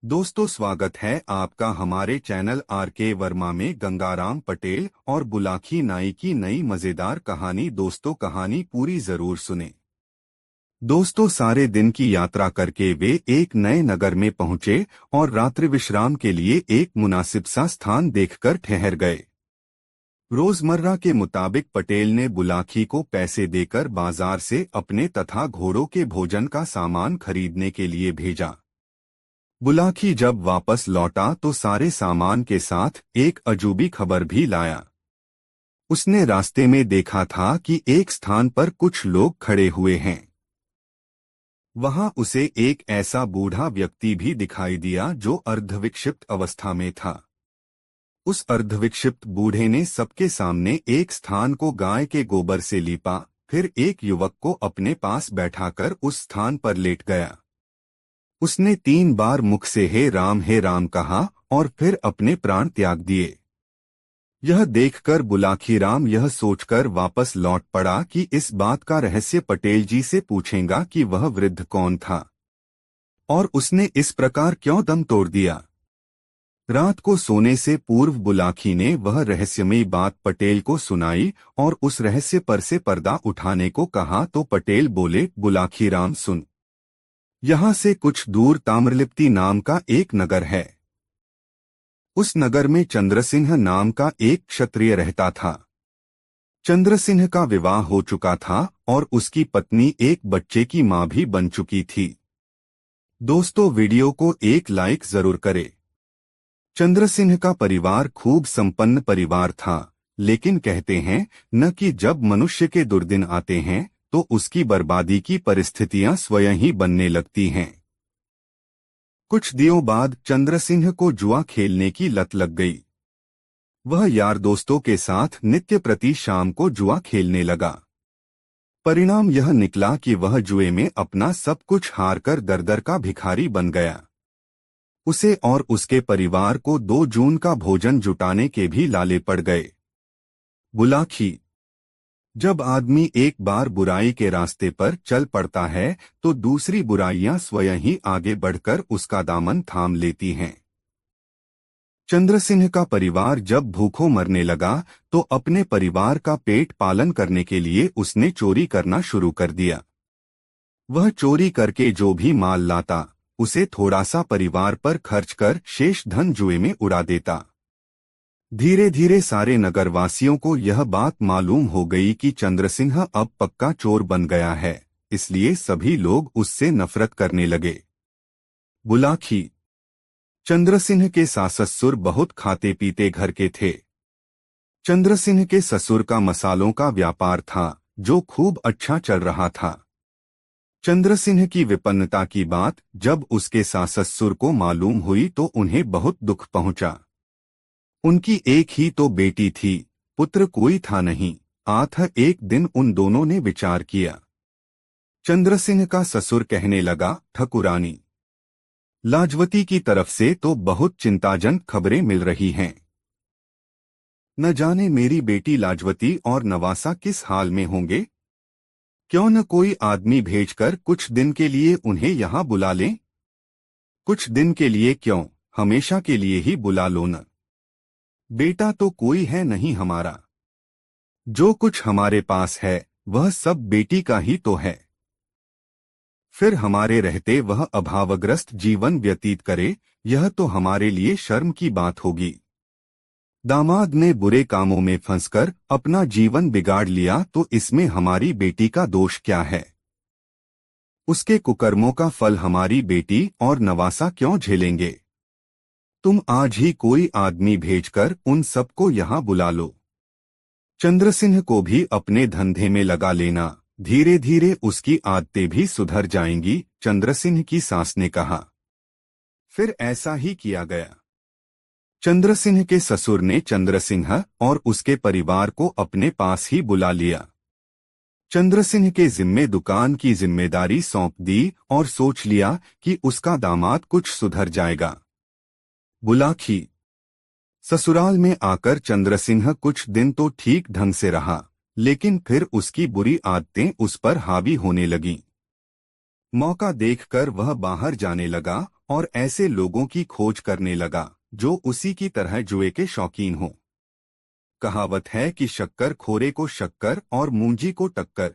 दोस्तों, स्वागत है आपका हमारे चैनल आर.के. वर्मा में गंगाराम पटेल और बुलाकी नाई की नई मजेदार कहानी। दोस्तों, कहानी पूरी जरूर सुने। दोस्तों, सारे दिन की यात्रा करके वे एक नए नगर में पहुंचे और रात्रि विश्राम के लिए एक मुनासिब सा स्थान देखकर ठहर गए। रोजमर्रा के मुताबिक पटेल ने बुलाकी को पैसे देकर बाजार से अपने तथा घोड़ों के भोजन का सामान खरीदने के लिए भेजा। बुलाकी जब वापस लौटा तो सारे सामान के साथ एक अजूबी खबर भी लाया। उसने रास्ते में देखा था कि एक स्थान पर कुछ लोग खड़े हुए हैं। वहां उसे एक ऐसा बूढ़ा व्यक्ति भी दिखाई दिया जो अर्धविक्षिप्त अवस्था में था। उस अर्धविक्षिप्त बूढ़े ने सबके सामने एक स्थान को गाय के गोबर से लीपा, फिर एक युवक को अपने पास बैठाकर उस स्थान पर लेट गया। उसने 3 बार मुख से हे राम कहा और फिर अपने प्राण त्याग दिए। यह देखकर बुलाकी राम यह सोचकर वापस लौट पड़ा कि इस बात का रहस्य पटेल जी से पूछेगा कि वह वृद्ध कौन था और उसने इस प्रकार क्यों दम तोड़ दिया। रात को सोने से पूर्व बुलाकी ने वह रहस्यमयी बात पटेल को सुनाई और उस रहस्य पर से पर्दा उठाने को कहा तो पटेल बोले, बुलाकी राम सुन, यहाँ से कुछ दूर ताम्रलिप्ति नाम का एक नगर है। उस नगर में चंद्रसिंह नाम का एक क्षत्रिय रहता था। चंद्रसिंह का विवाह हो चुका था और उसकी पत्नी एक बच्चे की मां भी बन चुकी थी। दोस्तों, वीडियो को एक लाइक जरूर करें। चंद्रसिंह का परिवार खूब संपन्न परिवार था, लेकिन कहते हैं न कि जब मनुष्य के दुर्दिन आते हैं तो उसकी बर्बादी की परिस्थितियां स्वयं ही बनने लगती हैं। कुछ दिनों बाद चंद्रसिंह को जुआ खेलने की लत लग गई। वह यार दोस्तों के साथ नित्य प्रति शाम को जुआ खेलने लगा। परिणाम यह निकला कि वह जुए में अपना सब कुछ हारकर दर-दर का भिखारी बन गया। उसे और उसके परिवार को 2 जून का भोजन जुटाने के भी लाले पड़ गए। बुलाकी, जब आदमी एक बार बुराई के रास्ते पर चल पड़ता है तो दूसरी बुराइयां स्वयं ही आगे बढ़कर उसका दामन थाम लेती हैं। चंद्रसिंह का परिवार जब भूखों मरने लगा तो अपने परिवार का पेट पालन करने के लिए उसने चोरी करना शुरू कर दिया। वह चोरी करके जो भी माल लाता उसे थोड़ा सा परिवार पर खर्च कर शेष धन जुए में उड़ा देता। धीरे धीरे सारे नगरवासियों को यह बात मालूम हो गई कि चंद्रसिंह अब पक्का चोर बन गया है, इसलिए सभी लोग उससे नफरत करने लगे। बुलाकी, चंद्रसिंह के सास-ससुर बहुत खाते पीते घर के थे। चंद्रसिंह के ससुर का मसालों का व्यापार था जो खूब अच्छा चल रहा था। चंद्रसिंह की विपन्नता की बात जब उसके सास-ससुर को मालूम हुई तो उन्हें बहुत दुख पहुंचा। उनकी एक ही तो बेटी थी, पुत्र कोई था नहीं। एक दिन उन दोनों ने विचार किया। चंद्रसिंह का ससुर कहने लगा, ठकुरानी, लाजवती की तरफ से तो बहुत चिंताजनक खबरें मिल रही हैं। न जाने मेरी बेटी लाजवती और नवासा किस हाल में होंगे। क्यों न कोई आदमी भेजकर कुछ दिन के लिए उन्हें यहाँ बुला लें। कुछ दिन के लिए क्यों, हमेशा के लिए ही बुला लो न। बेटा तो कोई है नहीं हमारा। जो कुछ हमारे पास है वह सब बेटी का ही तो है। फिर हमारे रहते वह अभावग्रस्त जीवन व्यतीत करे, यह तो हमारे लिए शर्म की बात होगी। दामाद ने बुरे कामों में फंसकर अपना जीवन बिगाड़ लिया तो इसमें हमारी बेटी का दोष क्या है। उसके कुकर्मों का फल हमारी बेटी और नवासा क्यों झेलेंगे। तुम आज ही कोई आदमी भेजकर उन सबको यहाँ बुला लो। चंद्रसिंह को भी अपने धंधे में लगा लेना, धीरे धीरे उसकी आदतें भी सुधर जाएंगी, चंद्रसिंह की सास ने कहा। फिर ऐसा ही किया गया। चंद्रसिंह के ससुर ने चंद्रसिंह और उसके परिवार को अपने पास ही बुला लिया। चंद्रसिंह के जिम्मे दुकान की जिम्मेदारी सौंप दी और सोच लिया कि उसका दामाद कुछ सुधर जाएगा। बुलाकी, ससुराल में आकर चंद्रसिंह कुछ दिन तो ठीक ढंग से रहा, लेकिन फिर उसकी बुरी आदतें उस पर हावी होने लगीं। मौका देखकर वह बाहर जाने लगा और ऐसे लोगों की खोज करने लगा जो उसी की तरह जुए के शौकीन हों। कहावत है कि शक्कर खोरे को शक्कर और मूंजी को टक्कर।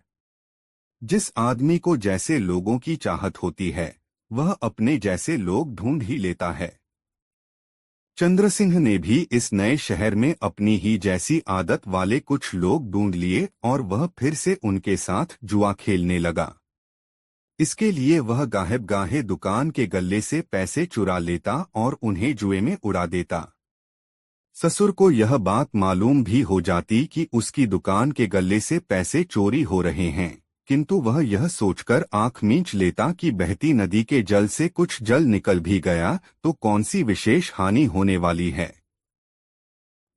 जिस आदमी को जैसे लोगों की चाहत होती है वह अपने जैसे लोग ढूंढ ही लेता है। चंद्रसिंह ने भी इस नए शहर में अपनी ही जैसी आदत वाले कुछ लोग ढूंढ लिए और वह फिर से उनके साथ जुआ खेलने लगा। इसके लिए वह गाहे दुकान के गल्ले से पैसे चुरा लेता और उन्हें जुए में उड़ा देता। ससुर को यह बात मालूम भी हो जाती कि उसकी दुकान के गल्ले से पैसे चोरी हो रहे हैं, किंतु वह यह सोचकर आंख मींच लेता कि बहती नदी के जल से कुछ जल निकल भी गया तो कौन सी विशेष हानि होने वाली है।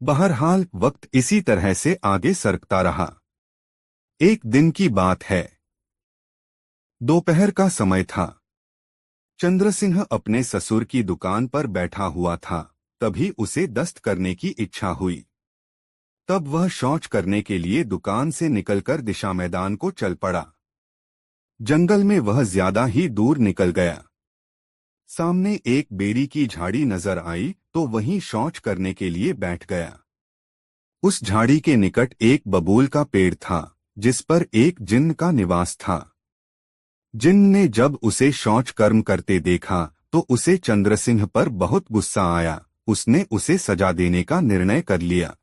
बहरहाल वक्त इसी तरह से आगे सरकता रहा। एक दिन की बात है। दोपहर का समय था। चंद्रसिंह अपने ससुर की दुकान पर बैठा हुआ था। तभी उसे दस्त करने की इच्छा हुई। तब वह शौच करने के लिए दुकान से निकलकर दिशा मैदान को चल पड़ा। जंगल में वह ज्यादा ही दूर निकल गया। सामने एक बेरी की झाड़ी नजर आई तो वहीं शौच करने के लिए बैठ गया। उस झाड़ी के निकट एक बबूल का पेड़ था जिस पर एक जिन्न का निवास था। जिन्न ने जब उसे शौच कर्म करते देखा तो उसे चंद्रसिंह पर बहुत गुस्सा आया। उसने उसे सजा देने का निर्णय कर लिया।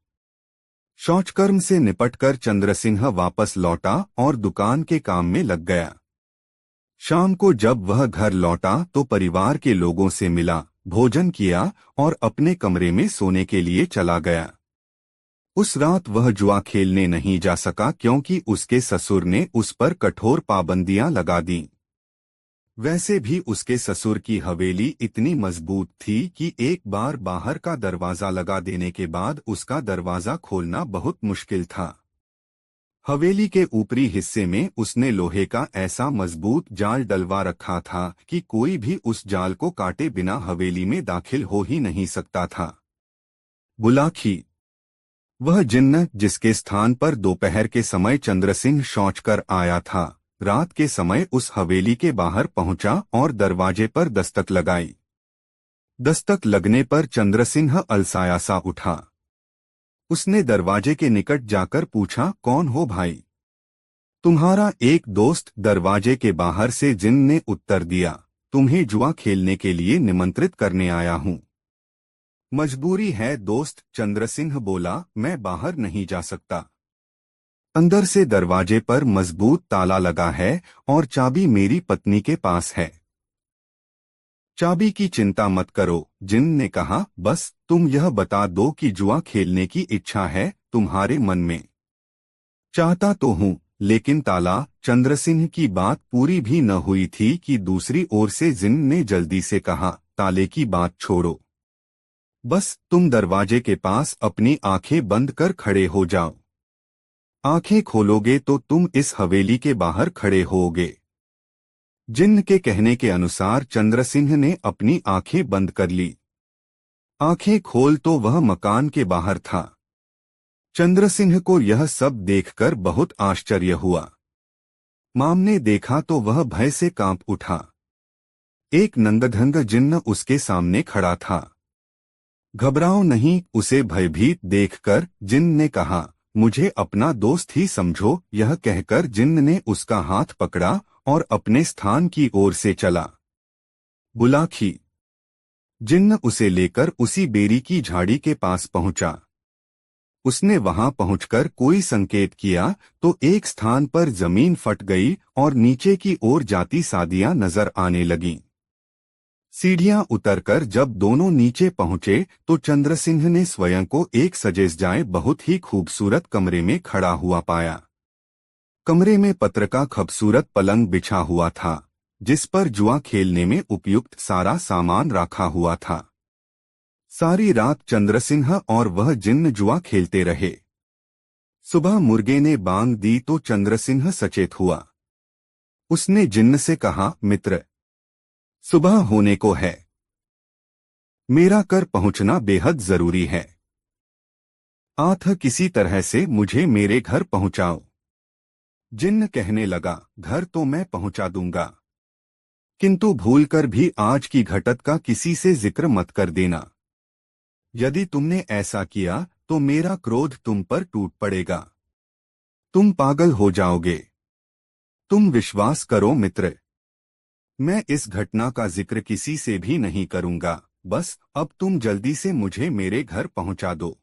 शौचकर्म से निपटकर चंद्रसिंह वापस लौटा और दुकान के काम में लग गया। शाम को जब वह घर लौटा तो परिवार के लोगों से मिला, भोजन किया और अपने कमरे में सोने के लिए चला गया। उस रात वह जुआ खेलने नहीं जा सका क्योंकि उसके ससुर ने उस पर कठोर पाबंदियां लगा दीं। वैसे भी उसके ससुर की हवेली इतनी मजबूत थी कि एक बार बाहर का दरवाजा लगा देने के बाद उसका दरवाजा खोलना बहुत मुश्किल था। हवेली के ऊपरी हिस्से में उसने लोहे का ऐसा मजबूत जाल डलवा रखा था कि कोई भी उस जाल को काटे बिना हवेली में दाखिल हो ही नहीं सकता था। बुलाखी, वह जिन्न जिसके स्थान पर दोपहर के समय चंद्रसिंह शौच कर आया था, रात के समय उस हवेली के बाहर पहुंचा और दरवाजे पर दस्तक लगाई। दस्तक लगने पर चंद्रसिंह अलसाया सा उठा। उसने दरवाजे के निकट जाकर पूछा, कौन हो भाई? तुम्हारा एक दोस्त, दरवाजे के बाहर से जिन्न ने उत्तर दिया। तुम्हें जुआ खेलने के लिए निमंत्रित करने आया हूं। मजबूरी है दोस्त, चंद्रसिंह बोला, मैं बाहर नहीं जा सकता। अंदर से दरवाजे पर मजबूत ताला लगा है और चाबी मेरी पत्नी के पास है। चाबी की चिंता मत करो, जिन्न ने कहा, बस तुम यह बता दो कि जुआ खेलने की इच्छा है तुम्हारे मन में। चाहता तो हूँ, लेकिन ताला। चंद्रसिंह की बात पूरी भी न हुई थी कि दूसरी ओर से जिन्न ने जल्दी से कहा, ताले की बात छोड़ो, बस तुम दरवाजे के पास अपनी आंखें बंद कर खड़े हो जाओ। आंखें खोलोगे तो तुम इस हवेली के बाहर खड़े होगे। जिन्न के कहने के अनुसार चंद्रसिंह ने अपनी आंखें बंद कर ली। आंखें खोल तो वह मकान के बाहर था। चंद्रसिंह को यह सब देखकर बहुत आश्चर्य हुआ। मामने देखा तो वह भय से कांप उठा। एक नंगधंग जिन्न उसके सामने खड़ा था। घबराओ नहीं, उसे भयभीत देखकर जिन्न ने कहा, मुझे अपना दोस्त ही समझो। यह कहकर जिन्न ने उसका हाथ पकड़ा और अपने स्थान की ओर से चला। बुलाखी, जिन्न उसे लेकर उसी बेरी की झाड़ी के पास पहुंचा। उसने वहां पहुंचकर कोई संकेत किया तो एक स्थान पर जमीन फट गई और नीचे की ओर जाती सादियां नजर आने लगीं। सीढ़ियां उतरकर जब दोनों नीचे पहुंचे तो चंद्रसिंह ने स्वयं को एक सजेसजाए बहुत ही खूबसूरत कमरे में खड़ा हुआ पाया। कमरे में पत्र का खूबसूरत पलंग बिछा हुआ था जिस पर जुआ खेलने में उपयुक्त सारा सामान रखा हुआ था। सारी रात चंद्रसिंह और वह जिन्न जुआ खेलते रहे। सुबह मुर्गे ने बांग दी तो चंद्रसिंह सचेत हुआ। उसने जिन्न से कहा, मित्र, सुबह होने को है, मेरा कर पहुंचना बेहद जरूरी है। आठ किसी तरह से मुझे मेरे घर पहुंचाओ। जिन्न कहने लगा, घर तो मैं पहुंचा दूंगा, किंतु भूलकर भी आज की घटत का किसी से जिक्र मत कर देना। यदि तुमने ऐसा किया तो मेरा क्रोध तुम पर टूट पड़ेगा। तुम पागल हो जाओगे। तुम विश्वास करो मित्र, मैं इस घटना का जिक्र किसी से भी नहीं करूंगा। बस अब तुम जल्दी से मुझे मेरे घर पहुंचा दो।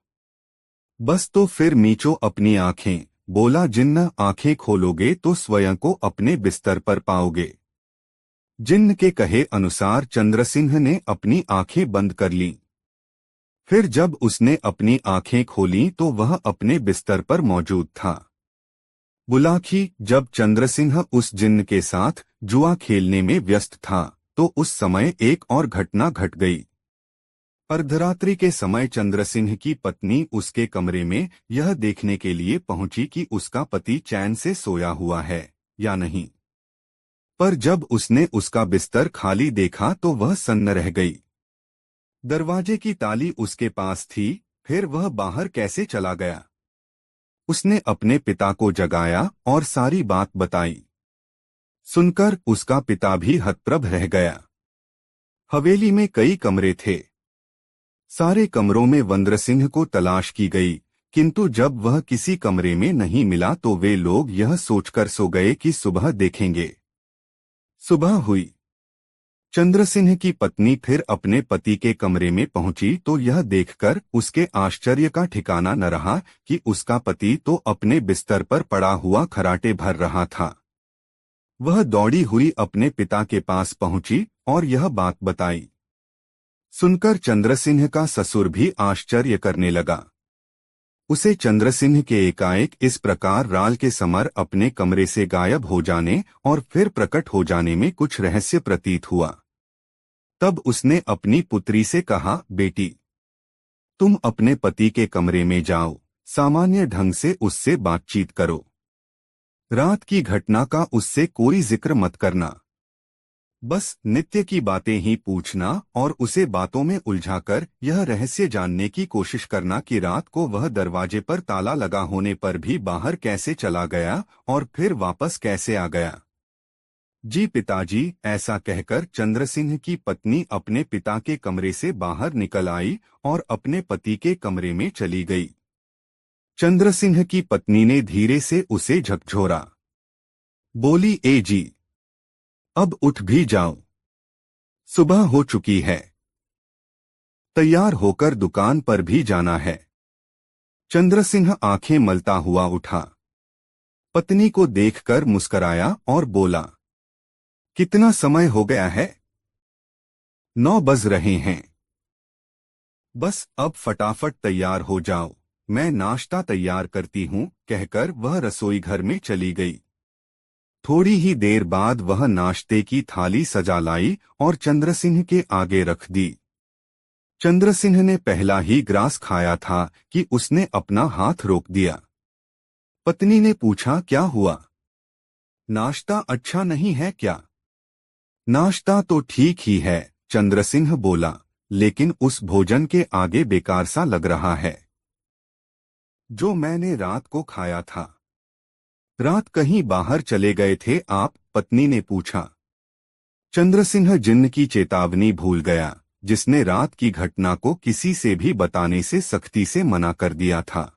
बस तो फिर मीचो अपनी आंखें। बोला, जिन्न आंखें खोलोगे तो स्वयं को अपने बिस्तर पर पाओगे। जिन्न के कहे अनुसार चंद्रसिंह ने अपनी आंखें बंद कर लीं। फिर जब उसने अपनी आंखें खोलीं तो वह अपने बिस्तर पर मौजूद था। बुलाखी, जब चंद्रसिंह उस जिन्न के साथ जुआ खेलने में व्यस्त था तो उस समय एक और घटना घट गई। अर्धरात्रि के समय चंद्रसिंह की पत्नी उसके कमरे में यह देखने के लिए पहुंची कि उसका पति चैन से सोया हुआ है या नहीं। पर जब उसने उसका बिस्तर खाली देखा तो वह सन्न रह गई। दरवाजे की ताली उसके पास थी, फिर वह बाहर कैसे चला गया? उसने अपने पिता को जगाया और सारी बात बताई। सुनकर उसका पिता भी हतप्रभ रह गया। हवेली में कई कमरे थे। सारे कमरों में वंद्रसिंह को तलाश की गई, किंतु जब वह किसी कमरे में नहीं मिला तो वे लोग यह सोचकर सो गए कि सुबह देखेंगे। सुबह हुई। चंद्रसिंह की पत्नी फिर अपने पति के कमरे में पहुंची तो यह देखकर उसके आश्चर्य का ठिकाना न रहा कि उसका पति तो अपने बिस्तर पर पड़ा हुआ खराटे भर रहा था। वह दौड़ी हुई अपने पिता के पास पहुंची और यह बात बताई। सुनकर चंद्रसिंह का ससुर भी आश्चर्य करने लगा। उसे चंद्रसिंह के एकाएक इस प्रकार राल के समर अपने कमरे से गायब हो जाने और फिर प्रकट हो जाने में कुछ रहस्य प्रतीत हुआ। तब उसने अपनी पुत्री से कहा, बेटी, तुम अपने पति के कमरे में जाओ, सामान्य ढंग से उससे बातचीत करो। रात की घटना का उससे कोई जिक्र मत करना। बस नित्य की बातें ही पूछना और उसे बातों में उलझाकर यह रहस्य जानने की कोशिश करना कि रात को वह दरवाजे पर ताला लगा होने पर भी बाहर कैसे चला गया और फिर वापस कैसे आ गया। जी पिताजी, ऐसा कहकर चंद्रसिंह की पत्नी अपने पिता के कमरे से बाहर निकल आई और अपने पति के कमरे में चली गई। चंद्रसिंह की पत्नी ने धीरे से उसे झकझोरा। बोली, ए जी, अब उठ भी जाओ, सुबह हो चुकी है। तैयार होकर दुकान पर भी जाना है। चंद्रसिंह आंखें मलता हुआ उठा। पत्नी को देखकर मुस्कराया और बोला, कितना समय हो गया है? 9 बज रहे हैं। बस अब फटाफट तैयार हो जाओ, मैं नाश्ता तैयार करती हूं, कहकर वह रसोई घर में चली गई। थोड़ी ही देर बाद वह नाश्ते की थाली सजा लाई और चंद्रसिंह के आगे रख दी। चंद्रसिंह ने पहला ही ग्रास खाया था कि उसने अपना हाथ रोक दिया। पत्नी ने पूछा, क्या हुआ? नाश्ता अच्छा नहीं है क्या? नाश्ता तो ठीक ही है, चंद्रसिंह बोला, लेकिन उस भोजन के आगे बेकार सा लग रहा है जो मैंने रात को खाया था। रात कहीं बाहर चले गए थे आप? पत्नी ने पूछा। चंद्रसिंह जिन्न की चेतावनी भूल गया, जिसने रात की घटना को किसी से भी बताने से सख्ती से मना कर दिया था।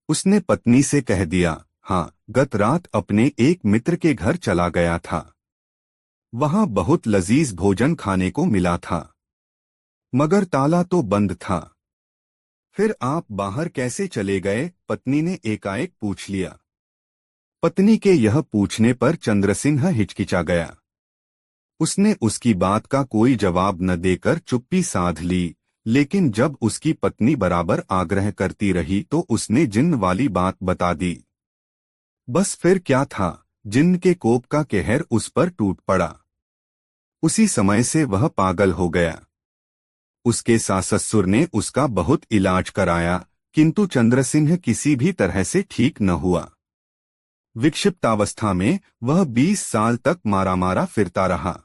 उसने पत्नी से कह दिया, हाँ, गत रात अपने एक मित्र के घर चला गया था। वहां बहुत लजीज भोजन खाने को मिला था, मगर ताला तो बंद था। फिर आप बाहर कैसे चले गए? पत्नी ने एकाएक पूछ लिया। पत्नी के यह पूछने पर चंद्रसिंह हिचकिचा गया। उसने उसकी बात का कोई जवाब न देकर चुप्पी साध ली, लेकिन जब उसकी पत्नी बराबर आग्रह करती रही तो उसने जिन्न वाली बात बता दी। बस फिर क्या था, जिन्न के कोप का कहर उस पर टूट पड़ा। उसी समय से वह पागल हो गया। उसके सास-ससुर ने उसका बहुत इलाज कराया, किंतु चंद्रसिंह किसी भी तरह से ठीक न हुआ। विक्षिप्तावस्था में वह 20 साल तक मारा फिरता रहा।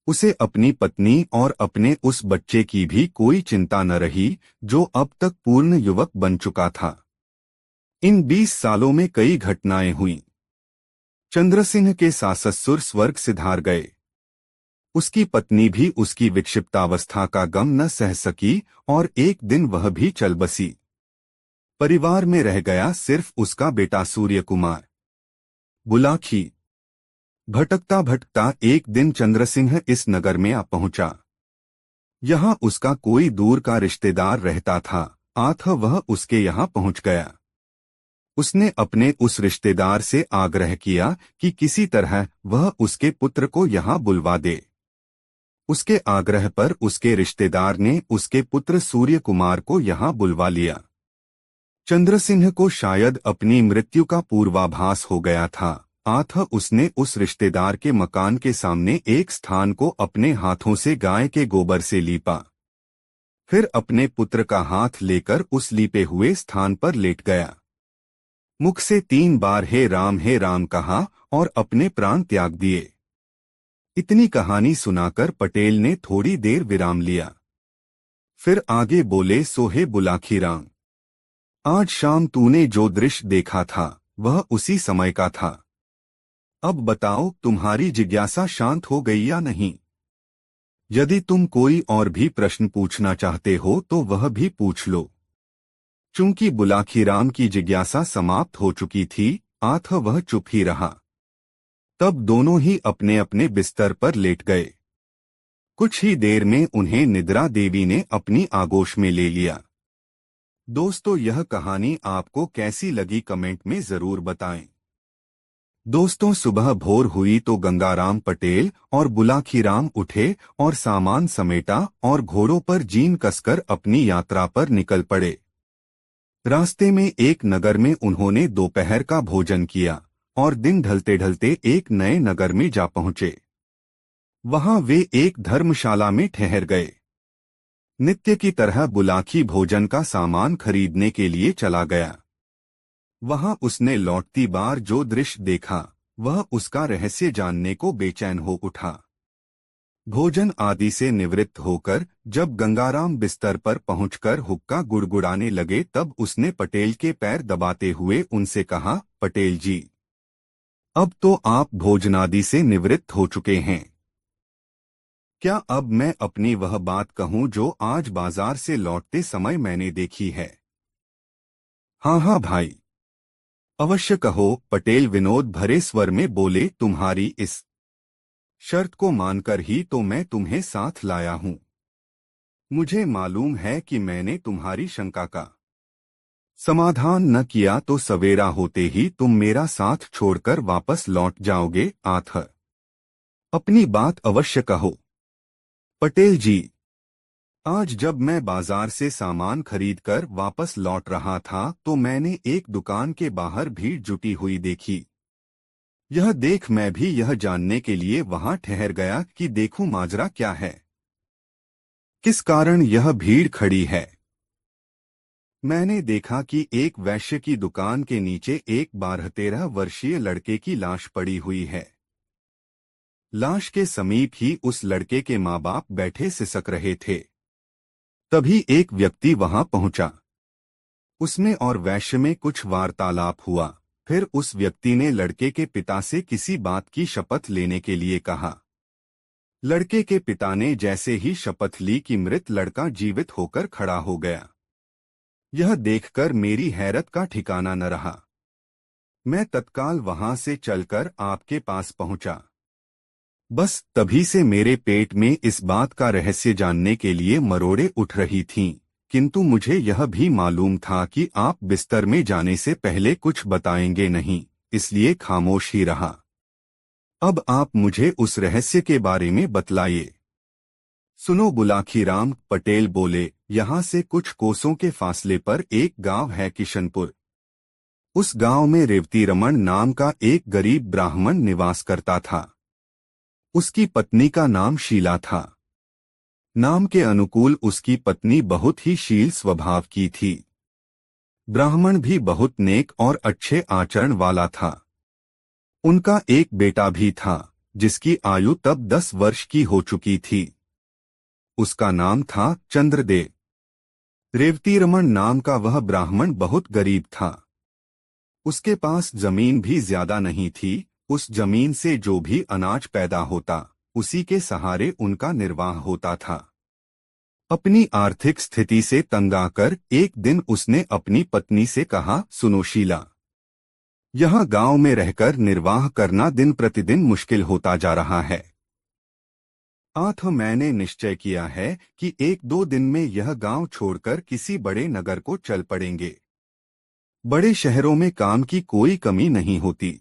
उसे अपनी पत्नी और अपने उस बच्चे की भी कोई चिंता न रही, जो अब तक पूर्ण युवक बन चुका था। इन 20 सालों में कई घटनाएं हुईं। चंद्रसिंह के सास-ससुर स्वर्ग सिधार गए। उसकी पत्नी भी उसकी विक्षिप्तावस्था का गम न सह सकी और एक दिन वह भी चल बसी। परिवार में रह गया सिर्फ उसका बेटा सूर्य कुमार। बुलाखी। भटकता भटकता एक दिन चंद्रसिंह इस नगर में आ पहुंचा। यहाँ उसका कोई दूर का रिश्तेदार रहता था, आथ वह उसके यहाँ पहुंच गया। उसने अपने उस रिश्तेदार से आग्रह किया कि किसी तरह वह उसके पुत्र को यहाँ बुलवा दे। उसके आग्रह पर उसके रिश्तेदार ने उसके पुत्र सूर्य कुमार को यहाँ बुलवा लिया। चंद्रसिंह को शायद अपनी मृत्यु का पूर्वाभास हो गया था, आथ उसने उस रिश्तेदार के मकान के सामने एक स्थान को अपने हाथों से गाय के गोबर से लीपा। फिर अपने पुत्र का हाथ लेकर उस लीपे हुए स्थान पर लेट गया। मुख से 3 बार हे राम कहा और अपने प्राण त्याग दिए। इतनी कहानी सुनाकर पटेल ने थोड़ी देर विराम लिया। फिर आगे बोले, सोहे बुलाखी राम, आज शाम तूने जो दृश्य देखा था वह उसी समय का था। अब बताओ, तुम्हारी जिज्ञासा शांत हो गई या नहीं? यदि तुम कोई और भी प्रश्न पूछना चाहते हो तो वह भी पूछ लो। चूंकि बुलाखीराम की जिज्ञासा समाप्त हो चुकी थी, आथ वह चुप ही रहा। तब दोनों ही अपने अपने बिस्तर पर लेट गए। कुछ ही देर में उन्हें निद्रा देवी ने अपनी आगोश में ले लिया। दोस्तों, यह कहानी आपको कैसी लगी कमेंट में जरूर बताएं। दोस्तों, सुबह भोर हुई तो गंगाराम पटेल और बुलाखीराम उठे और सामान समेटा और घोड़ों पर जीन कसकर अपनी यात्रा पर निकल पड़े। रास्ते में एक नगर में उन्होंने दोपहर का भोजन किया और दिन ढलते ढलते एक नए नगर में जा पहुंचे। वहां वे एक धर्मशाला में ठहर गए। नित्य की तरह बुलाखी भोजन का सामान खरीदने के लिए चला गया। वहां उसने लौटती बार जो दृश्य देखा वह उसका रहस्य जानने को बेचैन हो उठा। भोजन आदि से निवृत्त होकर जब गंगाराम बिस्तर पर पहुंचकर हुक्का गुड़गुड़ाने लगे तब उसने पटेल के पैर दबाते हुए उनसे कहा, पटेल जी, अब तो आप भोजनादि से निवृत्त हो चुके हैं। क्या अब मैं अपनी वह बात कहूं जो आज बाजार से लौटते समय मैंने देखी है? हाँ हाँ भाई, अवश्य कहो, पटेल विनोद भरे स्वर में बोले। तुम्हारी इस शर्त को मानकर ही तो मैं तुम्हें साथ लाया हूं। मुझे मालूम है कि मैंने तुम्हारी शंका का समाधान न किया तो सवेरा होते ही तुम मेरा साथ छोड़कर वापस लौट जाओगे। आथ, अपनी बात अवश्य कहो। पटेल जी, आज जब मैं बाजार से सामान खरीदकर वापस लौट रहा था तो मैंने एक दुकान के बाहर भीड़ जुटी हुई देखी। यह देख मैं भी यह जानने के लिए वहां ठहर गया कि देखूं माजरा क्या है, किस कारण यह भीड़ खड़ी है। मैंने देखा कि एक वैश्य की दुकान के नीचे एक 12-13 वर्षीय लड़के की लाश पड़ी हुई है। लाश के समीप ही उस लड़के के माँ बाप बैठे सिसक रहे थे। तभी एक व्यक्ति वहां पहुंचा। उसमें और वैश्य में कुछ वार्तालाप हुआ। फिर उस व्यक्ति ने लड़के के पिता से किसी बात की शपथ लेने के लिए कहा। लड़के के पिता ने जैसे ही शपथ ली कि मृत लड़का जीवित होकर खड़ा हो गया। यह देखकर मेरी हैरत का ठिकाना न रहा। मैं तत्काल वहां से चलकर आपके पास पहुंचा। बस तभी से मेरे पेट में इस बात का रहस्य जानने के लिए मरोड़े उठ रही थीं, किंतु मुझे यह भी मालूम था कि आप बिस्तर में जाने से पहले कुछ बताएंगे नहीं, इसलिए खामोश ही रहा। अब आप मुझे उस रहस्य के बारे में बतलाइए। सुनो बुलाखीराम, पटेल बोले, यहाँ से कुछ कोसों के फासले पर एक गांव है किशनपुर। उस गांव में रेवती रमन नाम का एक गरीब ब्राह्मण निवास करता था। उसकी पत्नी का नाम शीला था। नाम के अनुकूल उसकी पत्नी बहुत ही शील स्वभाव की थी। ब्राह्मण भी बहुत नेक और अच्छे आचरण वाला था। उनका एक बेटा भी था जिसकी आयु तब 10 वर्ष की हो चुकी थी। उसका नाम था चंद्रदेव। रेवती रमन नाम का वह ब्राह्मण बहुत गरीब था। उसके पास जमीन भी ज्यादा नहीं थी। उस जमीन से जो भी अनाज पैदा होता उसी के सहारे उनका निर्वाह होता था। अपनी आर्थिक स्थिति से तंग आकर एक दिन उसने अपनी पत्नी से कहा, सुनो शीला, यहाँ गांव में रहकर निर्वाह करना दिन प्रतिदिन मुश्किल होता जा रहा है। आठ मैंने निश्चय किया है कि एक दो दिन में यह गांव छोड़कर किसी बड़े नगर को चल पड़ेंगे। बड़े शहरों में काम की कोई कमी नहीं होती।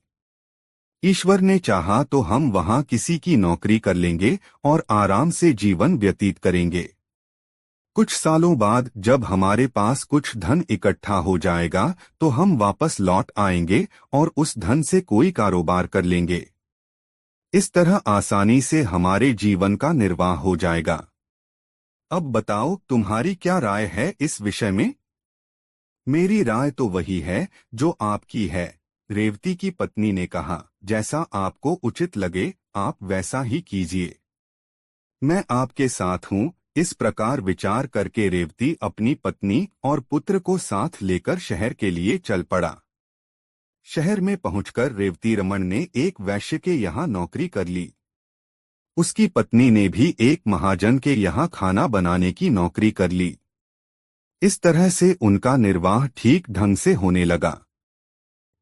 ईश्वर ने चाहा तो हम वहां किसी की नौकरी कर लेंगे और आराम से जीवन व्यतीत करेंगे। कुछ सालों बाद जब हमारे पास कुछ धन इकट्ठा हो जाएगा तो हम वापस लौट आएंगे और उस धन से कोई कारोबार कर लेंगे। इस तरह आसानी से हमारे जीवन का निर्वाह हो जाएगा। अब बताओ, तुम्हारी क्या राय है इस विषय में? मेरी राय तो वही है जो आपकी है, रेवती की पत्नी ने कहा। जैसा आपको उचित लगे आप वैसा ही कीजिए। मैं आपके साथ हूँ। इस प्रकार विचार करके रेवती अपनी पत्नी और पुत्र को साथ लेकर शहर के लिए चल पड़ा। शहर में पहुंचकर रेवती रमन ने एक वैश्य के यहाँ नौकरी कर ली। उसकी पत्नी ने भी एक महाजन के यहाँ खाना बनाने की नौकरी कर ली। इस तरह से उनका निर्वाह ठीक ढंग से होने लगा।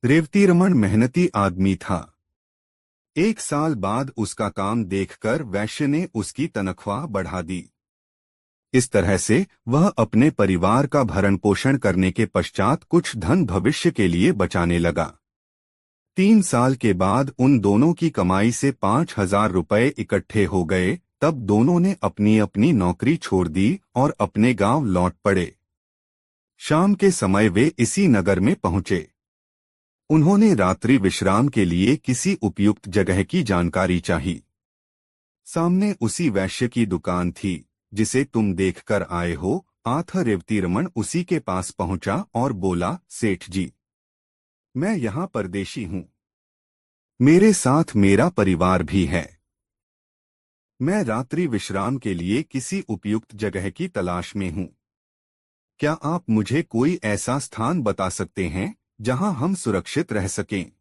रेवती रमन मेहनती आदमी था। एक साल बाद उसका काम देखकर वैश्य ने उसकी तनख्वाह बढ़ा दी। इस तरह से वह अपने परिवार का भरण पोषण करने के पश्चात कुछ धन भविष्य के लिए बचाने लगा। 3 साल के बाद उन दोनों की कमाई से 5,000 रुपये इकट्ठे हो गए। तब दोनों ने अपनी अपनी नौकरी छोड़ दी और अपने गांव लौट पड़े। शाम के समय वे इसी नगर में पहुंचे। उन्होंने रात्रि विश्राम के लिए किसी उपयुक्त जगह की जानकारी चाही। सामने उसी वैश्य की दुकान थी जिसे तुम देखकर आए हो। आठ रेवती रमन उसी के पास पहुंचा और बोला, सेठ जी, मैं यहाँ परदेशी हूँ। मेरे साथ मेरा परिवार भी है। मैं रात्रि विश्राम के लिए किसी उपयुक्त जगह की तलाश में हूँ। क्या आप मुझे कोई ऐसा स्थान बता सकते हैं जहां हम सुरक्षित रह सकें?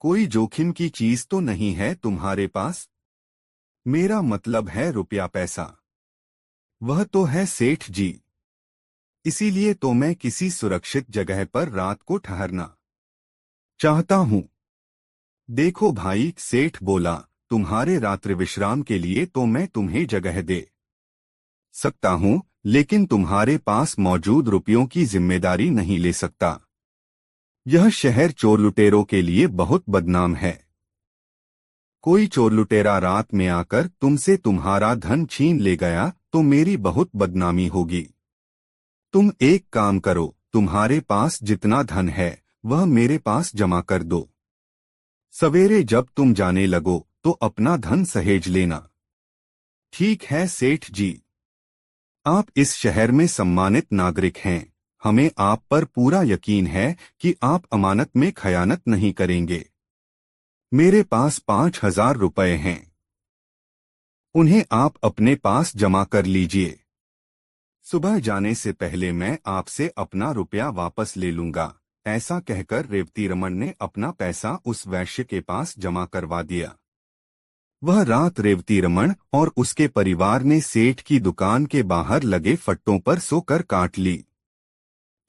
कोई जोखिम की चीज तो नहीं है तुम्हारे पास? मेरा मतलब है रुपया पैसा। वह तो है सेठ जी। इसीलिए तो मैं किसी सुरक्षित जगह पर रात को ठहरना चाहता हूँ। देखो भाई, सेठ बोला, तुम्हारे रात्रि विश्राम के लिए तो मैं तुम्हें जगह दे सकता हूँ, लेकिन तुम्हारे पास मौजूद रुपयों की जिम्मेदारी नहीं ले सकता। यह शहर चोर लुटेरों के लिए बहुत बदनाम है। कोई चोर लुटेरा रात में आकर तुमसे तुम्हारा धन छीन ले गया तो मेरी बहुत बदनामी होगी। तुम एक काम करो, तुम्हारे पास जितना धन है वह मेरे पास जमा कर दो। सवेरे जब तुम जाने लगो तो अपना धन सहेज लेना। ठीक है सेठ जी। आप इस शहर में सम्मानित नागरिक हैं। हमें आप पर पूरा यकीन है कि आप अमानत में खयानत नहीं करेंगे। मेरे पास 5,000 रुपये हैं। उन्हें आप अपने पास जमा कर लीजिए। सुबह जाने से पहले मैं आपसे अपना रुपया वापस ले लूंगा। ऐसा कहकर रेवती रमन ने अपना पैसा उस वैश्य के पास जमा करवा दिया। वह रात रेवती रमन और उसके परिवार ने सेठ की दुकान के बाहर लगे फट्टों पर सोकर काट ली।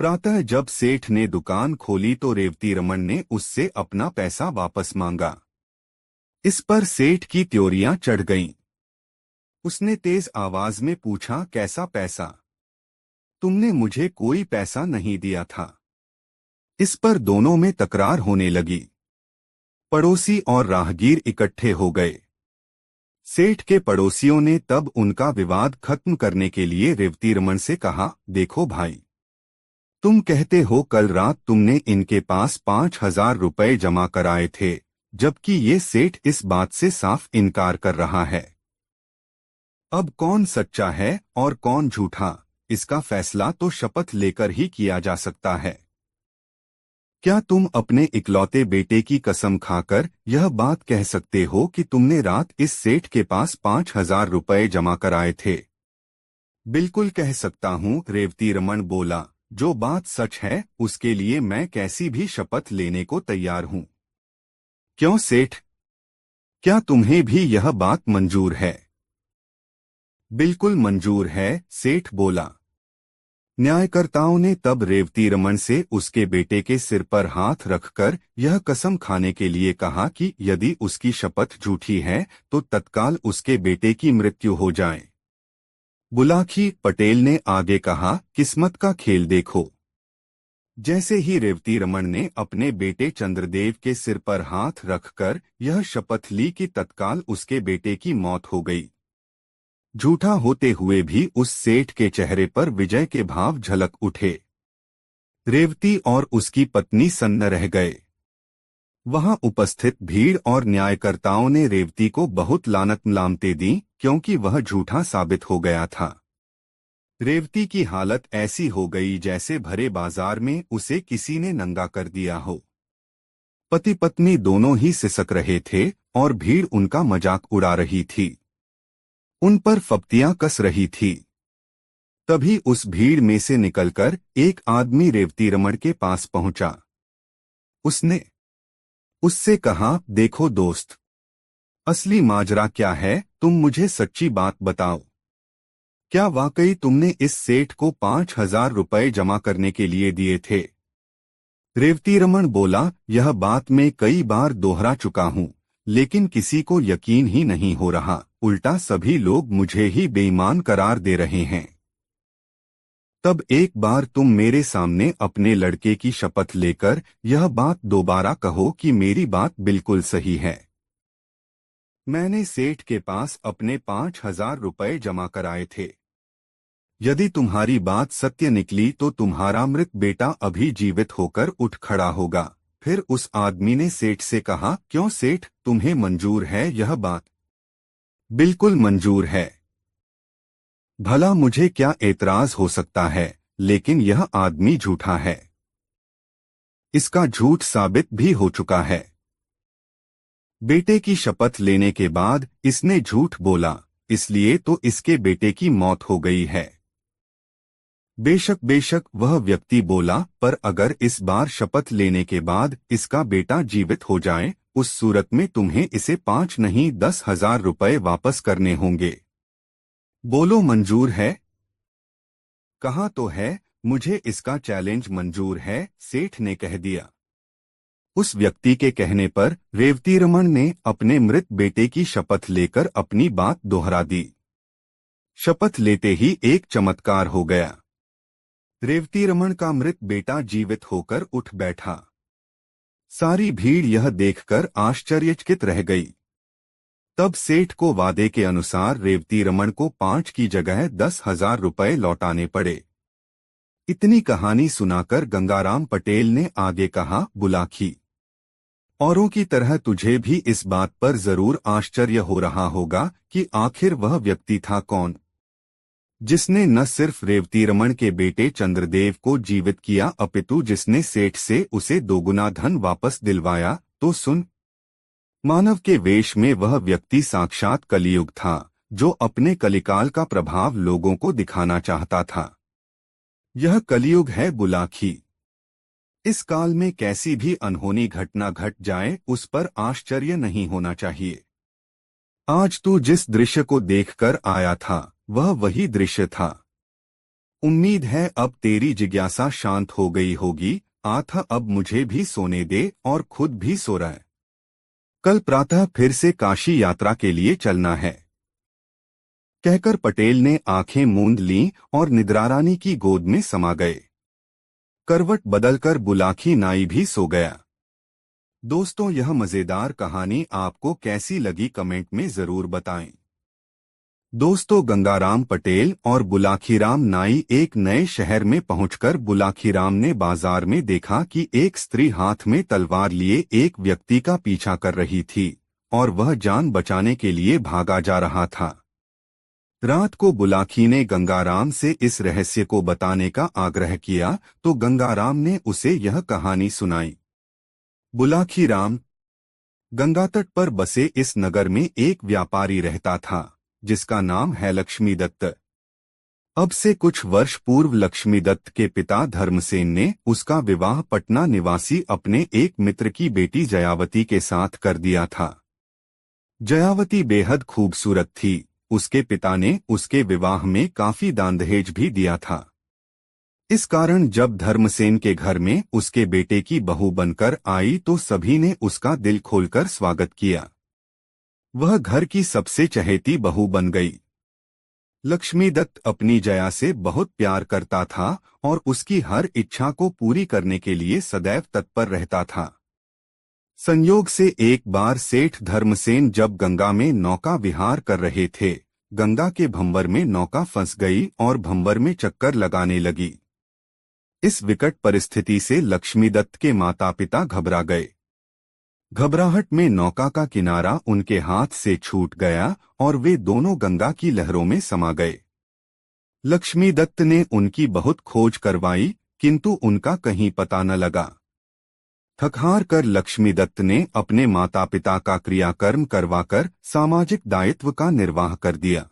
प्रातः जब सेठ ने दुकान खोली तो रेवती रमन ने उससे अपना पैसा वापस मांगा। इस पर सेठ की त्योरियां चढ़ गईं। उसने तेज आवाज में पूछा, कैसा पैसा? तुमने मुझे कोई पैसा नहीं दिया था। इस पर दोनों में तकरार होने लगी। पड़ोसी और राहगीर इकट्ठे हो गए। सेठ के पड़ोसियों ने तब उनका विवाद खत्म करने के लिए रेवती रमन से कहा, देखो भाई, तुम कहते हो कल रात तुमने इनके पास 5,000 रुपये जमा कराए थे, जबकि ये सेठ इस बात से साफ इनकार कर रहा है। अब कौन सच्चा है और कौन झूठा, इसका फैसला तो शपथ लेकर ही किया जा सकता है। क्या तुम अपने इकलौते बेटे की कसम खाकर यह बात कह सकते हो कि तुमने रात इस सेठ के पास 5,000 रुपये जमा कराए थे? बिल्कुल कह सकता हूँ, रेवती रमन बोला। जो बात सच है उसके लिए मैं कैसी भी शपथ लेने को तैयार हूँ। क्यों सेठ? क्या तुम्हें भी यह बात मंजूर है? बिल्कुल मंजूर है, सेठ बोला। न्यायकर्ताओं ने तब रेवती रमन से उसके बेटे के सिर पर हाथ रखकर यह कसम खाने के लिए कहा कि यदि उसकी शपथ झूठी है तो तत्काल उसके बेटे की मृत्यु हो जाए। बुलाकी पटेल ने आगे कहा, किस्मत का खेल देखो। जैसे ही रेवती रमन ने अपने बेटे चंद्रदेव के सिर पर हाथ रखकर यह शपथ ली कि तत्काल उसके बेटे की मौत हो गई। झूठा होते हुए भी उस सेठ के चेहरे पर विजय के भाव झलक उठे। रेवती और उसकी पत्नी सन्न रह गए। वहां उपस्थित भीड़ और न्यायकर्ताओं ने रेवती को बहुत लानत मलामतें दी क्योंकि वह झूठा साबित हो गया था। रेवती की हालत ऐसी हो गई जैसे भरे बाजार में उसे किसी ने नंगा कर दिया हो। पति पत्नी दोनों ही सिसक रहे थे और भीड़ उनका मजाक उड़ा रही थी, उन पर फप्तियां कस रही थी। तभी उस भीड़ में से निकलकर एक आदमी रेवती रमन के पास पहुंचा। उसने उससे कहा, देखो दोस्त, असली माजरा क्या है, तुम मुझे सच्ची बात बताओ। क्या वाकई तुमने इस सेठ को 5,000 रुपए जमा करने के लिए दिए थे? रेवती रमन बोला, यह बात मैं कई बार दोहरा चुका हूं, लेकिन किसी को यकीन ही नहीं हो रहा, उल्टा सभी लोग मुझे ही बेईमान करार दे रहे हैं। तब एक बार तुम मेरे सामने अपने लड़के की शपथ लेकर यह बात दोबारा कहो कि मेरी बात बिल्कुल सही है। मैंने सेठ के पास अपने 5,000 रुपए जमा कराए थे। यदि तुम्हारी बात सत्य निकली तो तुम्हारा मृत बेटा अभी जीवित होकर उठ खड़ा होगा। फिर उस आदमी ने सेठ से कहा, क्यों सेठ, तुम्हें मंजूर है यह बात? बिल्कुल मंजूर है। भला मुझे क्या एतराज हो सकता है, लेकिन यह आदमी झूठा है। इसका झूठ साबित भी हो चुका है। बेटे की शपथ लेने के बाद इसने झूठ बोला, इसलिए तो इसके बेटे की मौत हो गई है। बेशक बेशक वह व्यक्ति बोला, पर अगर इस बार शपथ लेने के बाद इसका बेटा जीवित हो जाए, उस सूरत में तुम्हें इसे 5 नहीं 10,000 रुपए वापस करने होंगे। बोलो मंजूर है? कहा तो है, मुझे इसका चैलेंज मंजूर है, सेठ ने कह दिया। उस व्यक्ति के कहने पर रेवती रमन ने अपने मृत बेटे की शपथ लेकर अपनी बात दोहरा दी। शपथ लेते ही एक चमत्कार हो गया। रेवती रमन का मृत बेटा जीवित होकर उठ बैठा। सारी भीड़ यह देखकर आश्चर्यचकित रह गई। तब सेठ को वादे के अनुसार रेवती रमन को 5 की जगह 10,000 रुपए लौटाने पड़े। इतनी कहानी सुनाकर गंगाराम पटेल ने आगे कहा, बुलाकी, औरों की तरह तुझे भी इस बात पर जरूर आश्चर्य हो रहा होगा कि आखिर वह व्यक्ति था कौन, जिसने न सिर्फ रेवती रमन के बेटे चंद्रदेव को जीवित किया अपितु जिसने सेठ से उसे दोगुना धन वापस दिलवाया। तो सुन, मानव के वेश में वह व्यक्ति साक्षात कलियुग था, जो अपने कलिकाल का प्रभाव लोगों को दिखाना चाहता था। यह कलियुग है बुलाकी। इस काल में कैसी भी अनहोनी घटना घट जाए उस पर आश्चर्य नहीं होना चाहिए। आज तू जिस दृश्य को देखकर आया था वह वही दृश्य था। उम्मीद है अब तेरी जिज्ञासा शांत हो गई होगी। आथा, अब मुझे भी सोने दे और खुद भी सो रहा है। कल प्रातः फिर से काशी यात्रा के लिए चलना है। कहकर पटेल ने आंखें मूंद लीं और निद्रारानी की गोद में समा गए। करवट बदलकर बुलाकी नाई भी सो गया। दोस्तों, यह मजेदार कहानी आपको कैसी लगी कमेंट में जरूर बताएं। दोस्तों, गंगाराम पटेल और बुलाखीराम नाई एक नए शहर में पहुंचकर बुलाखीराम ने बाजार में देखा कि एक स्त्री हाथ में तलवार लिए एक व्यक्ति का पीछा कर रही थी और वह जान बचाने के लिए भागा जा रहा था। रात को बुलाकी ने गंगाराम से इस रहस्य को बताने का आग्रह किया तो गंगाराम ने उसे यह कहानी सुनाई। बुलाखीराम, गंगा तट पर बसे इस नगर में एक व्यापारी रहता था जिसका नाम है लक्ष्मीदत्त। अब से कुछ वर्ष पूर्व लक्ष्मीदत्त के पिता धर्मसेन ने उसका विवाह पटना निवासी अपने एक मित्र की बेटी जयावती के साथ कर दिया था। जयावती बेहद खूबसूरत थी। उसके पिता ने उसके विवाह में काफी दान दहेज भी दिया था। इस कारण जब धर्मसेन के घर में उसके बेटे की बहू बनकर आई तो सभी ने उसका दिल खोलकर स्वागत किया। वह घर की सबसे चहेती बहू बन गई। लक्ष्मीदत्त अपनी जया से बहुत प्यार करता था और उसकी हर इच्छा को पूरी करने के लिए सदैव तत्पर रहता था। संयोग से एक बार सेठ धर्मसेन जब गंगा में नौका विहार कर रहे थे, गंगा के भंवर में नौका फंस गई और भंवर में चक्कर लगाने लगी। इस विकट परिस्थिति से लक्ष्मीदत्त के माता पिता घबरा गए। घबराहट में नौका का किनारा उनके हाथ से छूट गया और वे दोनों गंगा की लहरों में समा गए। लक्ष्मीदत्त ने उनकी बहुत खोज करवाई, किंतु उनका कहीं पता न लगा। थक-हार कर लक्ष्मीदत्त ने अपने माता पिता का क्रियाकर्म करवाकर सामाजिक दायित्व का निर्वाह कर दिया।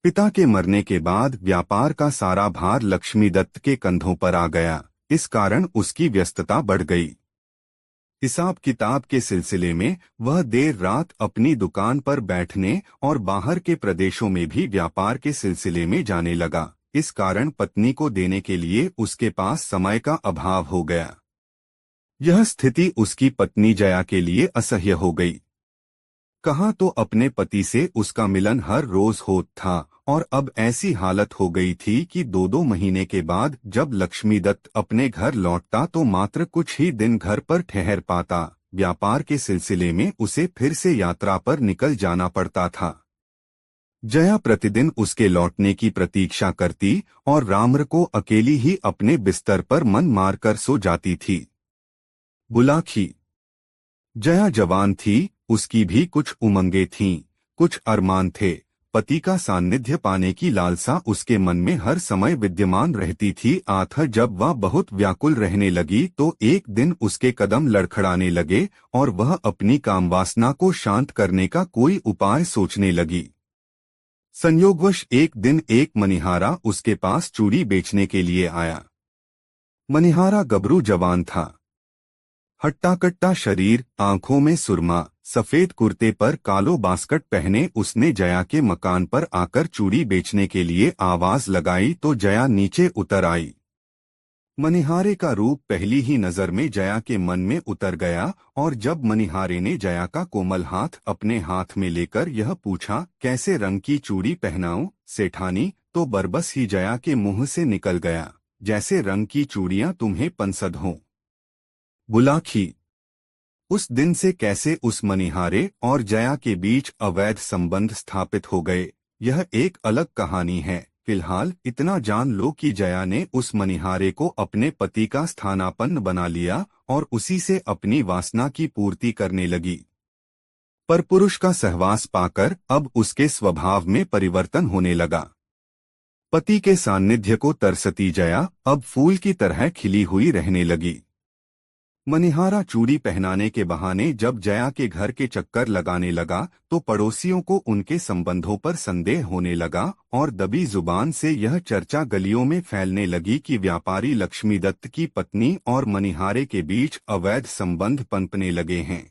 पिता के मरने के बाद व्यापार का सारा भार लक्ष्मीदत्त के कंधों पर आ गया। इस कारण उसकी व्यस्तता बढ़ गई। हिसाब किताब के सिलसिले में वह देर रात अपनी दुकान पर बैठने और बाहर के प्रदेशों में भी व्यापार के सिलसिले में जाने लगा। इस कारण पत्नी को देने के लिए उसके पास समय का अभाव हो गया। यह स्थिति उसकी पत्नी जया के लिए असह्य हो गई। कहाँ तो अपने पति से उसका मिलन हर रोज होता था और अब ऐसी हालत हो गई थी कि 2-2 महीने के बाद जब लक्ष्मीदत्त अपने घर लौटता तो मात्र कुछ ही दिन घर पर ठहर पाता। व्यापार के सिलसिले में उसे फिर से यात्रा पर निकल जाना पड़ता था। जया प्रतिदिन उसके लौटने की प्रतीक्षा करती और राम्र को अकेली ही अपने बिस्तर पर मन मारकर सो जाती थी। बुलाखी। जया जवान थी, उसकी भी कुछ उमंगें थीं, कुछ अरमान थे। पति का सान्निध्य पाने की लालसा उसके मन में हर समय विद्यमान रहती थी। आखिर जब वह बहुत व्याकुल रहने लगी तो एक दिन उसके कदम लड़खड़ाने लगे और वह अपनी कामवासना को शांत करने का कोई उपाय सोचने लगी। संयोगवश एक दिन एक मनिहारा उसके पास चूड़ी बेचने के लिए आया। मनिहारा गबरू जवान था। हट्टा-कट्टा शरीर, आंखों में सुरमा, सफेद कुर्ते पर कालो बास्कट पहने उसने जया के मकान पर आकर चूड़ी बेचने के लिए आवाज लगाई तो जया नीचे उतर आई। मनिहारे का रूप पहली ही नजर में जया के मन में उतर गया और जब मनिहारे ने जया का कोमल हाथ अपने हाथ में लेकर यह पूछा, कैसे रंग की चूड़ी पहनाऊं सेठानी, तो बरबस ही जया के मुंह से निकल गया, जैसे रंग की चूड़ियां तुम्हें पसंद हों। बुलाखी। उस दिन से कैसे उस मनिहारे और जया के बीच अवैध संबंध स्थापित हो गए, यह एक अलग कहानी है। फिलहाल इतना जान लो कि जया ने उस मनिहारे को अपने पति का स्थानापन्न बना लिया और उसी से अपनी वासना की पूर्ति करने लगी। पर पुरुष का सहवास पाकर अब उसके स्वभाव में परिवर्तन होने लगा। पति के सान्निध्य को तरसती जया अब फूल की तरह खिली हुई रहने लगी। मनिहारा चूड़ी पहनाने के बहाने जब जया के घर के चक्कर लगाने लगा तो पड़ोसियों को उनके संबंधों पर संदेह होने लगा और दबी जुबान से यह चर्चा गलियों में फैलने लगी कि व्यापारी लक्ष्मीदत्त की पत्नी और मनिहारे के बीच अवैध संबंध पनपने लगे हैं।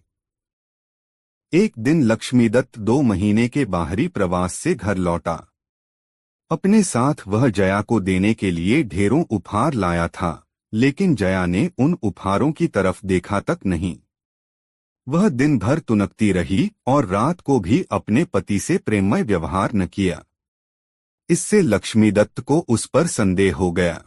एक दिन लक्ष्मीदत्त 2 महीने के बाहरी प्रवास से घर लौटा। अपने साथ वह जया को देने के लिए ढेरों उपहार लाया था, लेकिन जया ने उन उपहारों की तरफ देखा तक नहीं। वह दिन भर तुनकती रही और रात को भी अपने पति से प्रेममय व्यवहार न किया। इससे लक्ष्मीदत्त को उस पर संदेह हो गया।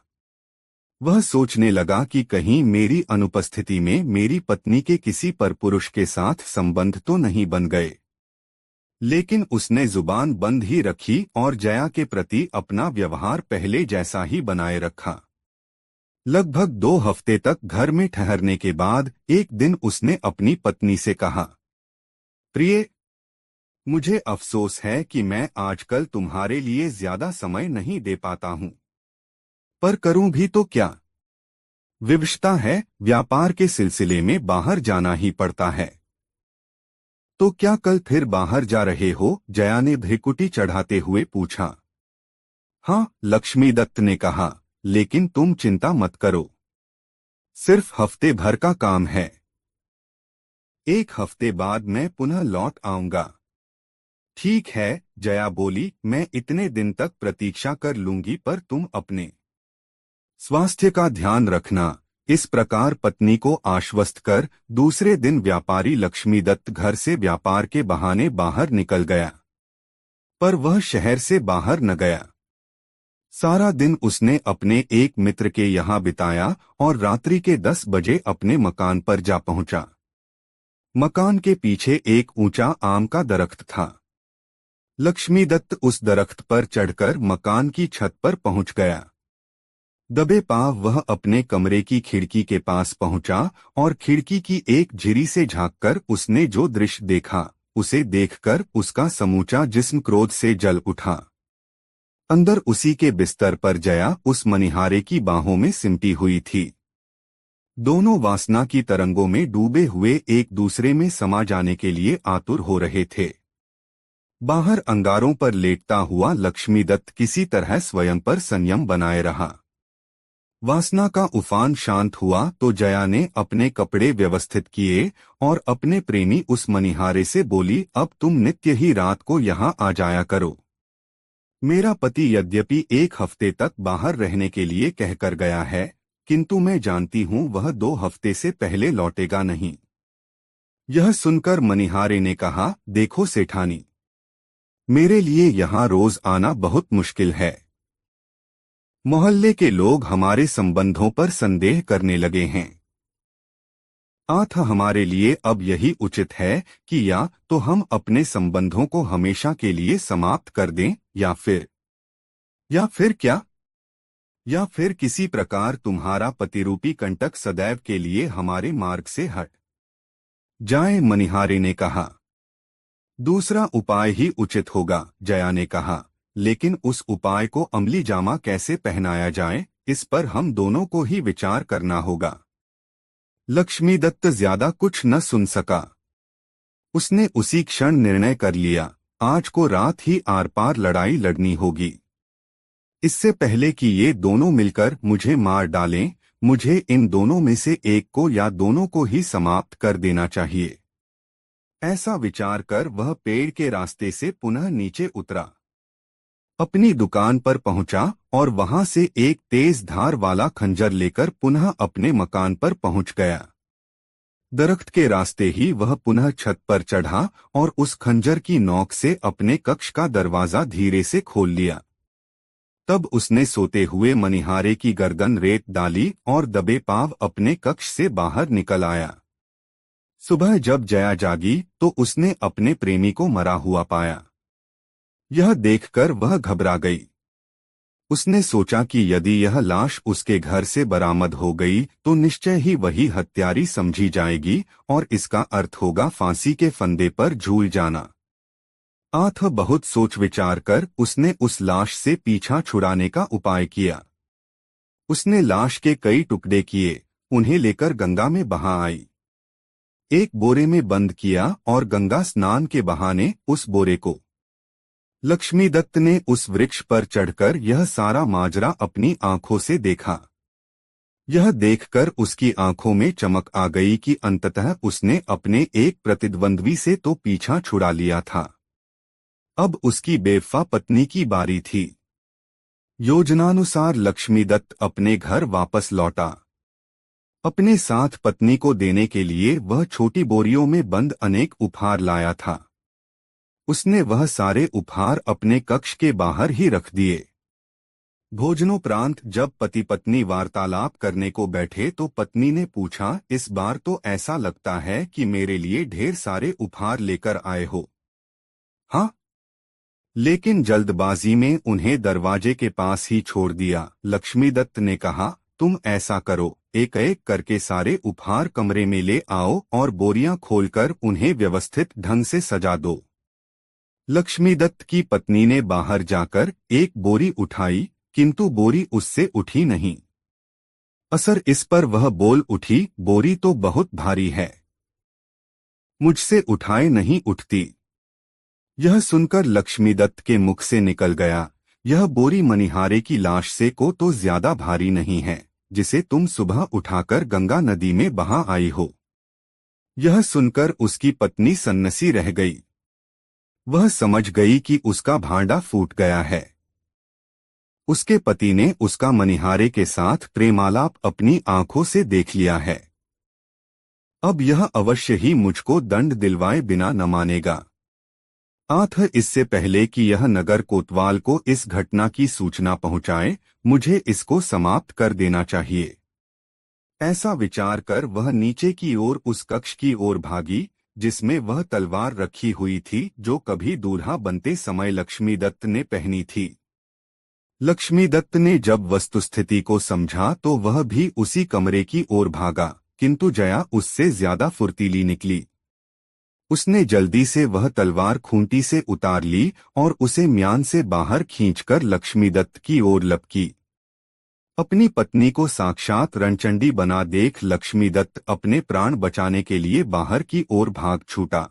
वह सोचने लगा कि कहीं मेरी अनुपस्थिति में मेरी पत्नी के किसी परपुरुष के साथ संबंध तो नहीं बन गए। लेकिन उसने जुबान बंद ही रखी और जया के प्रति अपना व्यवहार पहले जैसा ही बनाए रखा। लगभग 2 हफ्ते तक घर में ठहरने के बाद एक दिन उसने अपनी पत्नी से कहा, प्रिय, मुझे अफसोस है कि मैं आजकल तुम्हारे लिए ज्यादा समय नहीं दे पाता हूँ, पर करूँ भी तो क्या? विवशता है, व्यापार के सिलसिले में बाहर जाना ही पड़ता है। तो क्या कल फिर बाहर जा रहे हो? जया ने भ्रिकुटी चढ़ाते हुए पूछा। हाँ, लक्ष्मीदत्त ने कहा, लेकिन तुम चिंता मत करो, सिर्फ हफ्ते भर का काम है। 1 हफ्ते बाद मैं पुनः लौट आऊंगा। ठीक है, जया बोली, मैं इतने दिन तक प्रतीक्षा कर लूंगी, पर तुम अपने स्वास्थ्य का ध्यान रखना। इस प्रकार पत्नी को आश्वस्त कर दूसरे दिन व्यापारी लक्ष्मीदत्त घर से व्यापार के बहाने बाहर निकल गया, पर वह शहर से बाहर न गया। सारा दिन उसने अपने एक मित्र के यहाँ बिताया और रात्रि के 10 बजे अपने मकान पर जा पहुंचा। मकान के पीछे एक ऊंचा आम का दरख्त था। लक्ष्मीदत्त उस दरख्त पर चढ़कर मकान की छत पर पहुंच गया। दबे पांव वह अपने कमरे की खिड़की के पास पहुंचा और खिड़की की एक झिरी से झांककर उसने जो दृश्य देखा, उसे देखकर उसका समूचा जिस्म क्रोध से जल उठा। अंदर उसी के बिस्तर पर जया उस मनिहारे की बाहों में सिमटी हुई थी। दोनों वासना की तरंगों में डूबे हुए एक दूसरे में समा जाने के लिए आतुर हो रहे थे। बाहर अंगारों पर लेटता हुआ लक्ष्मीदत्त किसी तरह स्वयं पर संयम बनाए रहा। वासना का उफान शांत हुआ तो जया ने अपने कपड़े व्यवस्थित किए और अपने प्रेमी उस मनिहारे से बोली, अब तुम नित्य ही रात को यहाँ आ जाया करो। मेरा पति यद्यपि 1 हफ्ते तक बाहर रहने के लिए कहकर गया है, किंतु मैं जानती हूँ वह 2 हफ्ते से पहले लौटेगा नहीं। यह सुनकर मनिहारे ने कहा, देखो सेठानी, मेरे लिए यहाँ रोज आना बहुत मुश्किल है। मोहल्ले के लोग हमारे संबंधों पर संदेह करने लगे हैं। हमारे लिए अब यही उचित है कि या तो हम अपने संबंधों को हमेशा के लिए समाप्त कर दें या फिर क्या? या फिर किसी प्रकार तुम्हारा पतिरूपी कंटक सदैव के लिए हमारे मार्ग से हट जाए, मनिहारे ने कहा। दूसरा उपाय ही उचित होगा, जया ने कहा, लेकिन उस उपाय को अमली जामा कैसे पहनाया जाए, इस पर हम दोनों को ही विचार करना होगा। लक्ष्मीदत्त ज्यादा कुछ न सुन सका। उसने उसी क्षण निर्णय कर लिया, आज को रात ही आर पार लड़ाई लड़नी होगी। इससे पहले कि ये दोनों मिलकर मुझे मार डालें, मुझे इन दोनों में से एक को या दोनों को ही समाप्त कर देना चाहिए। ऐसा विचार कर वह पेड़ के रास्ते से पुनः नीचे उतरा, अपनी दुकान पर पहुंचा और वहां से एक तेज धार वाला खंजर लेकर पुनः अपने मकान पर पहुंच गया। दरख्त के रास्ते ही वह पुनः छत पर चढ़ा और उस खंजर की नोक से अपने कक्ष का दरवाजा धीरे से खोल लिया। तब उसने सोते हुए मनिहारे की गर्दन रेत डाली और दबे पांव अपने कक्ष से बाहर निकल आया। सुबह जब जया जागी तो उसने अपने प्रेमी को मरा हुआ पाया। यह देखकर वह घबरा गई। उसने सोचा कि यदि यह लाश उसके घर से बरामद हो गई तो निश्चय ही वही हत्यारी समझी जाएगी और इसका अर्थ होगा फांसी के फंदे पर झूल जाना। बहुत सोच विचार कर उसने उस लाश से पीछा छुड़ाने का उपाय किया। उसने लाश के कई टुकड़े किए, उन्हें लेकर गंगा में बहा आई। एक बोरे में बंद किया और गंगा स्नान के बहाने उस बोरे को लक्ष्मीदत्त ने उस वृक्ष पर चढ़कर यह सारा माजरा अपनी आंखों से देखा। यह देखकर उसकी आंखों में चमक आ गई कि अंततः उसने अपने एक प्रतिद्वंद्वी से तो पीछा छुड़ा लिया था, अब उसकी बेवफा पत्नी की बारी थी। योजनानुसार लक्ष्मीदत्त अपने घर वापस लौटा। अपने साथ पत्नी को देने के लिए वह छोटी बोरियों में बंद अनेक उपहार लाया था। उसने वह सारे उपहार अपने कक्ष के बाहर ही रख दिए। भोजनोपरांत जब पति पत्नी वार्तालाप करने को बैठे तो पत्नी ने पूछा, इस बार तो ऐसा लगता है कि मेरे लिए ढेर सारे उपहार लेकर आए हो। हाँ, लेकिन जल्दबाजी में उन्हें दरवाजे के पास ही छोड़ दिया। लक्ष्मीदत्त ने कहा, तुम ऐसा करो, एक एक करके सारे उपहार कमरे में ले आओ और बोरियां खोलकर उन्हें व्यवस्थित ढंग से सजा दो। लक्ष्मीदत्त की पत्नी ने बाहर जाकर एक बोरी उठाई, किंतु बोरी उससे उठी नहीं। असर इस पर वह बोल उठी, बोरी तो बहुत भारी है, मुझसे उठाए नहीं उठती। यह सुनकर लक्ष्मीदत्त के मुख से निकल गया, यह बोरी मनिहारे की लाश से को तो ज्यादा भारी नहीं है, जिसे तुम सुबह उठाकर गंगा नदी में बहा आई हो। यह सुनकर उसकी पत्नी सन्नसी रह गई। वह समझ गई कि उसका भांडा फूट गया है। उसके पति ने उसका मनिहारे के साथ प्रेमालाप अपनी आंखों से देख लिया है। अब यह अवश्य ही मुझको दंड दिलवाए बिना न मानेगा। अतः इससे पहले कि यह नगर कोतवाल को इस घटना की सूचना पहुंचाए, मुझे इसको समाप्त कर देना चाहिए। ऐसा विचार कर वह नीचे की ओर उस कक्ष की ओर भागी जिसमें वह तलवार रखी हुई थी जो कभी दूल्हा बनते समय लक्ष्मीदत्त ने पहनी थी। लक्ष्मीदत्त ने जब वस्तुस्थिति को समझा तो वह भी उसी कमरे की ओर भागा, किंतु जया उससे ज्यादा फुर्तीली निकली। उसने जल्दी से वह तलवार खूंटी से उतार ली और उसे म्यान से बाहर खींचकर लक्ष्मीदत्त की ओर लपकी। अपनी पत्नी को साक्षात रणचंडी बना देख लक्ष्मीदत्त अपने प्राण बचाने के लिए बाहर की ओर भाग छूटा।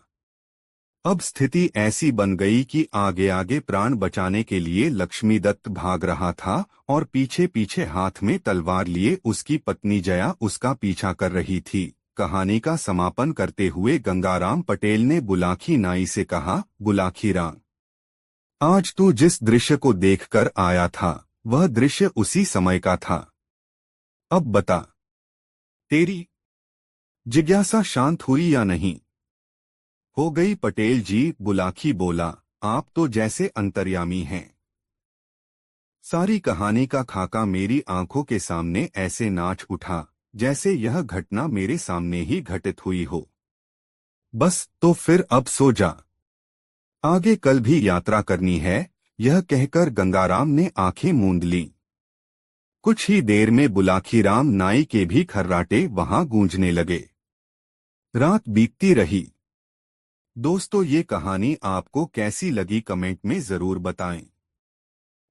अब स्थिति ऐसी बन गई कि आगे आगे प्राण बचाने के लिए लक्ष्मीदत्त भाग रहा था और पीछे पीछे हाथ में तलवार लिए उसकी पत्नी जया उसका पीछा कर रही थी। कहानी का समापन करते हुए गंगाराम पटेल ने बुलाकी नाई से कहा, बुलाकी राम, आज तू जिस दृश्य को देखकर आया था वह दृश्य उसी समय का था। अब बता, तेरी जिज्ञासा शांत हुई या नहीं? हो गई पटेल जी, बुलाकी बोला, आप तो जैसे अंतर्यामी हैं। सारी कहानी का खाका मेरी आंखों के सामने ऐसे नाच उठा जैसे यह घटना मेरे सामने ही घटित हुई हो। बस तो फिर अब सो जा, आगे कल भी यात्रा करनी है। यह कहकर गंगाराम ने आंखें मूंद लीं। कुछ ही देर में बुलाकीराम नाई के भी खर्राटे वहां गूंजने लगे। रात बीतती रही। दोस्तों, ये कहानी आपको कैसी लगी कमेंट में जरूर बताएं।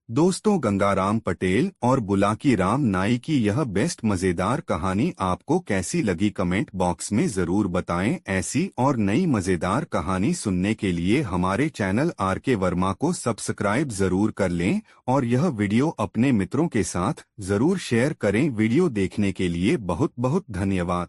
दोस्तों, गंगाराम पटेल और बुलाकीराम नाई की यह बेस्ट मजेदार कहानी आपको कैसी लगी कमेंट बॉक्स में जरूर बताएं। ऐसी और नई मजेदार कहानी सुनने के लिए हमारे चैनल आरके वर्मा को सब्सक्राइब जरूर कर लें और यह वीडियो अपने मित्रों के साथ जरूर शेयर करें। वीडियो देखने के लिए बहुत बहुत धन्यवाद।